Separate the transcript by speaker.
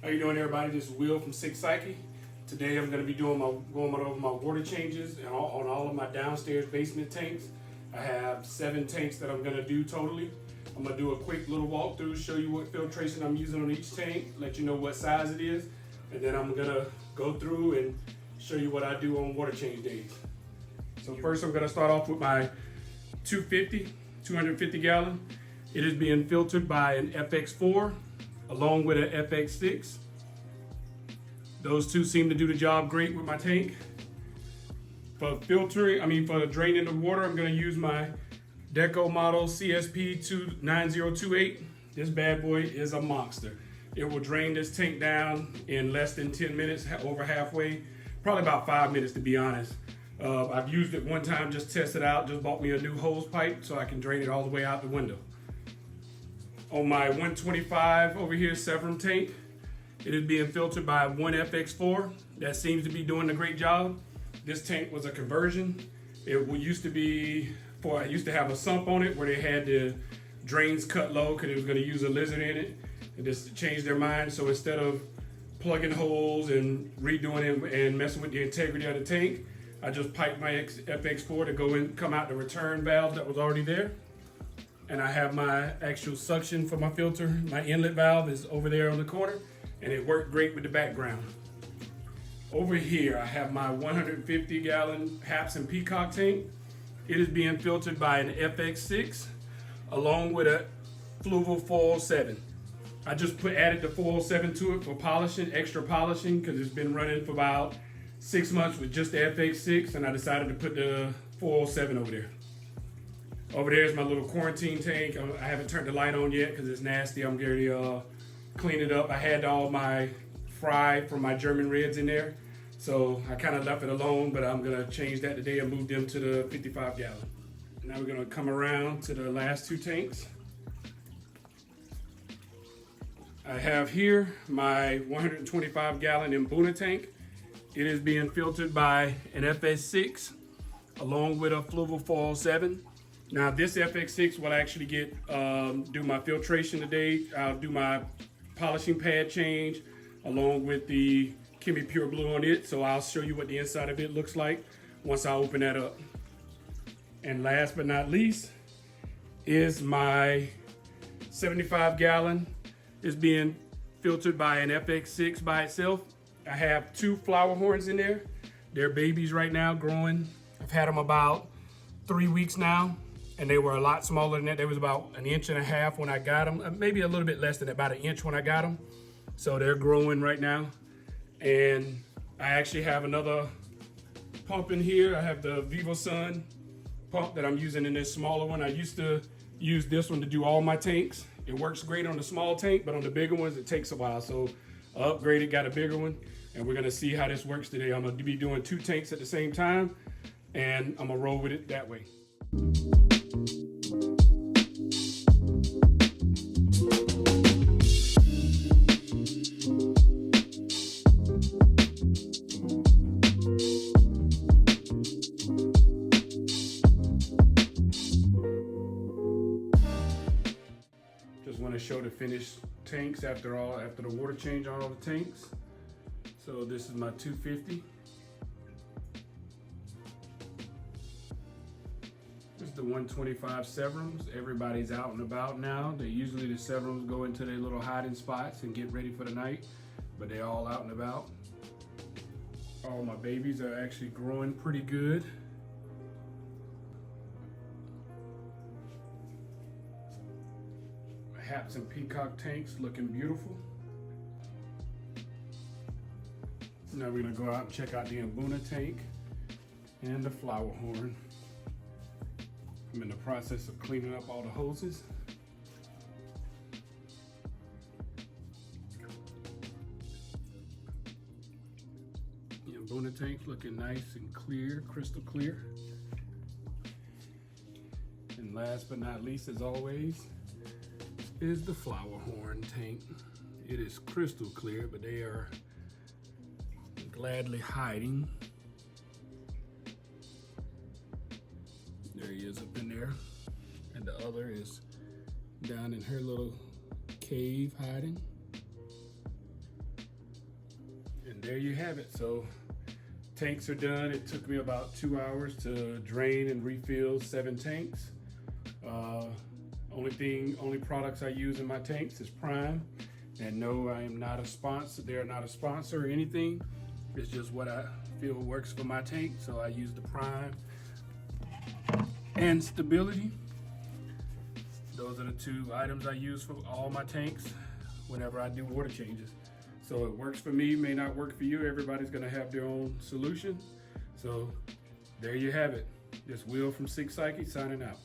Speaker 1: How you doing, everybody? This is Will from CICHLID. Today I'm going to be going over my water changes on all of my downstairs basement tanks. I have 7 tanks that I'm going to do totally. I'm going to do a quick little walkthrough, show you what filtration I'm using on each tank, let you know what size it is, and then I'm going to go through and show you what I do on water change days. So first I'm going to start off with my 250 gallon. It is being filtered by an FX4 along with an FX6. Those two seem to do the job great with my tank. For for draining the water, I'm gonna use my Deco model CSP 9028. This bad boy is a monster. It will drain this tank down in less than 10 minutes, over halfway, probably about 5 minutes to be honest. I've used it one time, just test it out, just bought me a new hose pipe so I can drain it all the way out the window. On my 125 over here Sevrum tank, it is being filtered by one FX4 that seems to be doing a great job. This tank was a conversion. It used to have a sump on it where they had the drains cut low because it was going to use a lizard in it. They just changed their mind, so instead of plugging holes and redoing it and messing with the integrity of the tank, I just piped my FX4 to go and come out the return valve that was already there. And I have my actual suction for my filter. My inlet valve is over there on the corner, and it worked great with the background. Over here, I have my 150 gallon Haps and Peacock tank. It is being filtered by an FX6 along with a Fluval 407. I just added the 407 to it for polishing, extra polishing, because it's been running for about 6 months with just the FX6, and I decided to put the 407 over there. Over there is my little quarantine tank. I haven't turned the light on yet because it's nasty. I'm going to clean it up. I had all my fry from my German Reds in there, so I kind of left it alone, but I'm going to change that today and move them to the 55 gallon. Now we're going to come around to the last 2 tanks. I have here my 125 gallon Mbuna tank. It is being filtered by an FS6 along with a Fluval 407. Now this FX6 will actually do my filtration today. I'll do my polishing pad change along with the Chemi Pure Blue on it. So I'll show you what the inside of it looks like once I open that up. And last but not least is my 75 gallon. Is being filtered by an FX6 by itself. I have 2 Flowerhorns in there. They're babies right now, growing. I've had them about 3 weeks now, and they were a lot smaller than that. They was about 1.5 inches when I got them, maybe a little bit less than about 1 inch when I got them. So they're growing right now. And I actually have another pump in here. I have the VivoSun pump that I'm using in this smaller one. I used to use this one to do all my tanks. It works great on the small tank, but on the bigger ones, it takes a while. So I upgraded, got a bigger one, and we're gonna see how this works today. I'm gonna be doing 2 tanks at the same time, and I'm gonna roll with it that way. Just want to show the finished tanks after the water change on all the tanks. So this is my 250. This is the 125 Sevrums. Everybody's out and about now. Usually the Sevrums go into their little hiding spots and get ready for the night, but they're all out and about. All my babies are actually growing pretty good. Haps and Peacock tanks looking beautiful. Now we're gonna go out and check out the Mbuna tank and the Flowerhorn. I'm in the process of cleaning up all the hoses. The Mbuna tank looking nice and clear, crystal clear. And last but not least, as always, is the Flowerhorn tank. It is crystal clear, but they are gladly hiding. he is up in there. And the other is down in her little cave hiding. And there you have it. So tanks are done. It took me about 2 hours to drain and refill 7 tanks. Only products I use in my tanks is Prime. And no, I am not a sponsor. They're not a sponsor or anything. It's just what I feel works for my tank. So I use the Prime and Stability. Those are the 2 items I use for all my tanks whenever I do water changes. So it works for me, may not work for you. Everybody's gonna have their own solution. So there you have it. This Will from CICHLID signing out.